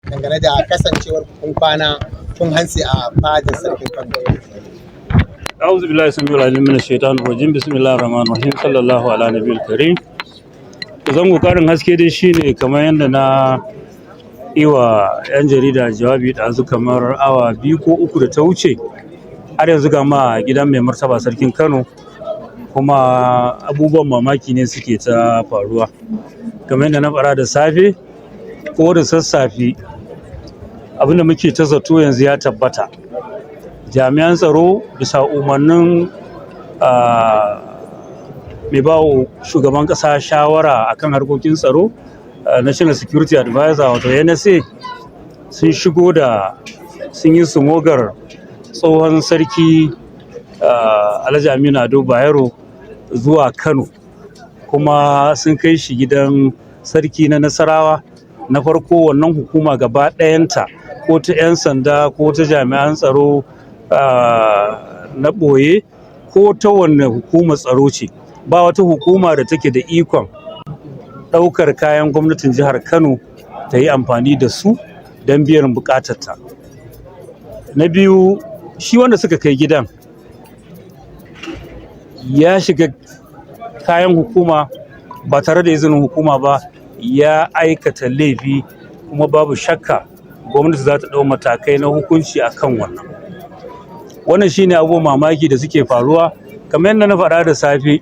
dangane da kasancewar kun kwana kun hantsi a fadin sarkin Kano. A'udhu billahi samil alim minash shaitanir rajim. Bismillahir rahmanir rahim. Sallallahu ala nabiyil karim. Zan kokarin haske dai shine kamar yadda na yi wa 'yan jarida jawabi ɗazu kamar awa 2 ko 3 da ta wuce. Har yanzu ga ma gidan mai martaba sarkin Kano, kuma abubuwan mamaki ne suke ta faruwa. Kamar yadda na fara da safe ko da sassafe, abinda muke ta zato yanzu ya tabbata. Jami'an tsaro bisa umarnin mai ba shugaban kasa shawara akan harkokin tsaro, National Security Advisor wato NSA, sun shigo da sun yi sumogar tsohon sarki Alhaji Aminu Ado Bayero zuwa Kano, kuma sun kai shi gidan sarki na Nasarawa. Na farko wannan hukuma gaba ɗayanta, ko ta 'yan sanda ko ta jami'an tsaro na ɓoye ko ta wanne hukumar tsaro ce, ba wata hukuma da take da ikon ɗaukar kayan gwamnatin jihar Kano ta yi amfani da su don biyan buƙatarta. Na biyu, shi wanda suka kai gidan ya shiga kayan hukuma ba tare da izinin hukuma ba, ya aikata laifi, kuma babu shakka gwamnati za ta ɗau matakai na hukunci a kan wannan. Wannan shine abubuwan mamaki da suke faruwa. Kamar yadda na faɗa da safe,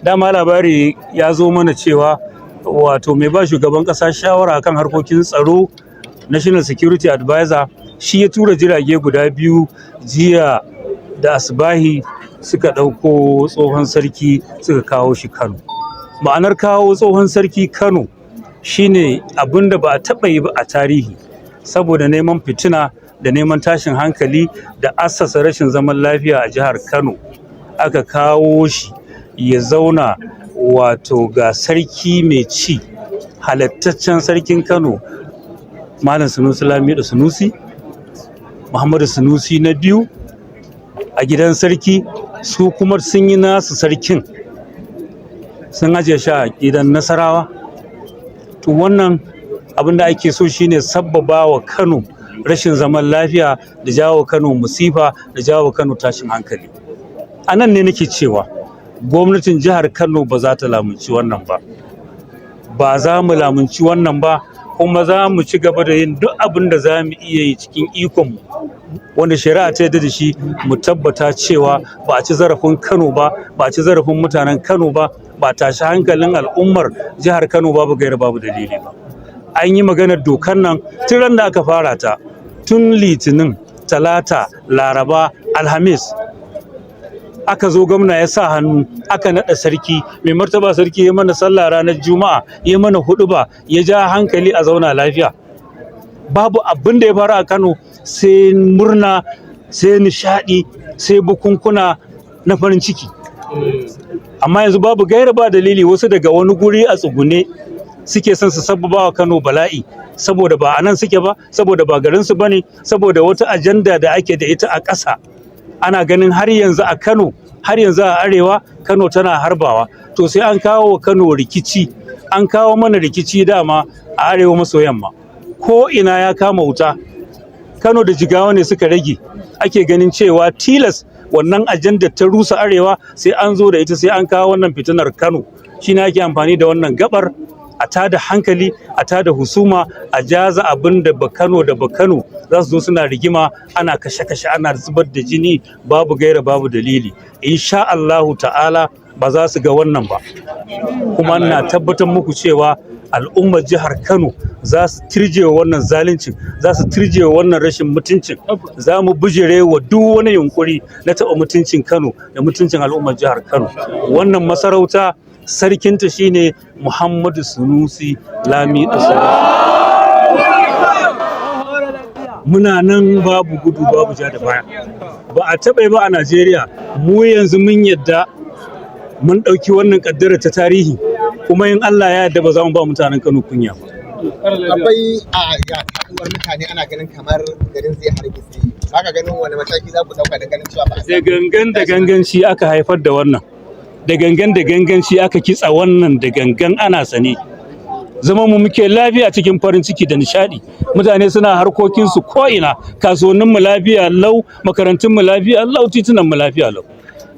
dama labari ya zo mana cewa wato mai ba shugaban ƙasa shawara akan harkokin tsaro, National Security Advisor, shi ya tura jirage guda 2 jiya da asbahi suka ɗauko tsohon sarki suka kawo shi Kano. Ma'anar kawo tsohon sarki Kano shine abin da ba a taɓa yi ba a tarihi, saboda neman fitina da neman tashin hankali da assasa rashin zaman lafiya a jihar Kano. Aka kawo shi ya zauna, wato ga sarki mai ci, halattaccen sarkin Kano, Malam Sunusi Lamido Sunusi, Muhammadu Sunusi na 2 a gidan sarki. Su kuma sun yi nasu sarkin sun ajiye shi a gidan Nasarawa. To wannan abin da ake so shine sabbaba wa Kano rashin zaman lafiya da jawo Kano musifa da jawo Kano tashin hankali. A nan ne nake cewa gwamnatin jihar Kano ba za ta lamunci wannan ba, ba za mu lamunci wannan ba, kuma za mu ci gaba da yin duk abin da za mu iya yi cikin ikonmu wanda shari'a ta yarda da shi, mu tabbata cewa ba a ci zarafin Kano ba, ba a ci zarafin mutanen Kano ba, ba a tashi hankalin al'ummar jihar Kano babu gaira babu dalili ba. An yi maganar dokar nan tun ran da aka fara ta, tun Litinin, Talata, Laraba, Alhamis. Aka zo gwamna ya sa hannu, aka naɗa sarki, mai martaba sarki ya mana sallah ranar Juma'a, ya mana huɗuba, ya ja hankali a zauna lafiya. Babu abin da ya faru a Kano sai murna, sai nishaɗi, sai bukunkuna na farin ciki. Amma yanzu babu gaira ba dalili, wasu daga wani guri a tsugune suke son su sabbaba wa Kano bala'i, saboda ba a nan suke ba, saboda ba garinsu ba ne, saboda wata ajanda da ake da ita a ƙasa. Ana ganin har yanzu a Kano, har yanzu a arewa Kano tana harbawa. To sai an kawo wa Kano rikici, an kawo mana rikici dama a arewa maso yamma, ko ina ya kama wuta. Kano da Jigawa ne suka rage, ake ganin cewa tilas wannan ajandar ta rusa arewa sai an zo da ita, sai an kawo wannan fitinar Kano. Shi ne ake amfani da wannan gabar a tada hankali, a tada husuma, a jaza abin da Bakano da Bakano za su zo suna rigima, ana kashe-kashe, ana zubar da jini babu gaira babu dalili. Insha Allahu ta'ala ba za su ga wannan ba, kuma ina tabbatar muku cewa al'ummar jihar Kano za su tirje wa wannan zaluncin, za su tirje wa wannan rashin mutuncin. Za mu bijire wa duk wani yunkuri na taɓa mutuncin Kano da mutuncin al'ummar jihar Kano. Wannan masarauta sarkinta shine Muhammadu Sunusi Lamido Sunusi. Muna nan babu gudu babu ja da baya, ba a taɓa ba a Najeriya. Mu yanzu mun yadda mun ɗauki wannan ƙaddara ta tarihi, kuma in Allah ya yarda ba za mu ba mutanen Kano kunya ba. Akwai a haɗuwar mutane ana ganin kamar garin zai hargitse. Haka ganin wani mataki za ku ɗauka da ganin cewa ba a da gangan da ganganci aka haifar da wannan, da gangan da ganganci aka kitsa wannan, da gangan ana sane. zaman mu muke lafiya cikin farin ciki da nishadi, mutane suna harkokin su ko ina, kasuwannin mu lafiya lau, makarantun mu lafiya lau, titunan mu lafiya lau.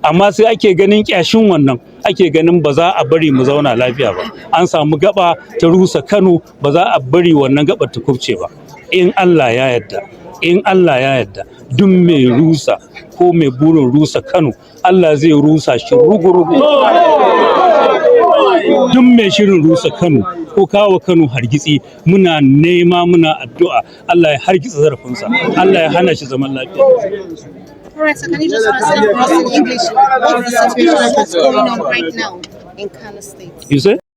Amma sai ake ganin kyashin wannan, ake ganin ba za a bari mu zauna lafiya ba. An samu gaba ta rusa Kano, ba za a bari wannan gabar ta kubce ba. In Allah ya yarda, duk mai rusa ko mai burin rusa Kano, Allah zai rusa shi rugu-rugu. Duk mai shirin rusa Kano ko kawo Kano hargitsi, muna nema, muna addu'a Allah ya hargitsa zarafinsa, Allah ya hana shi zaman lafiya. All right, so can you just translate for us in English what's the situation that's going on right now in Kano State? You say?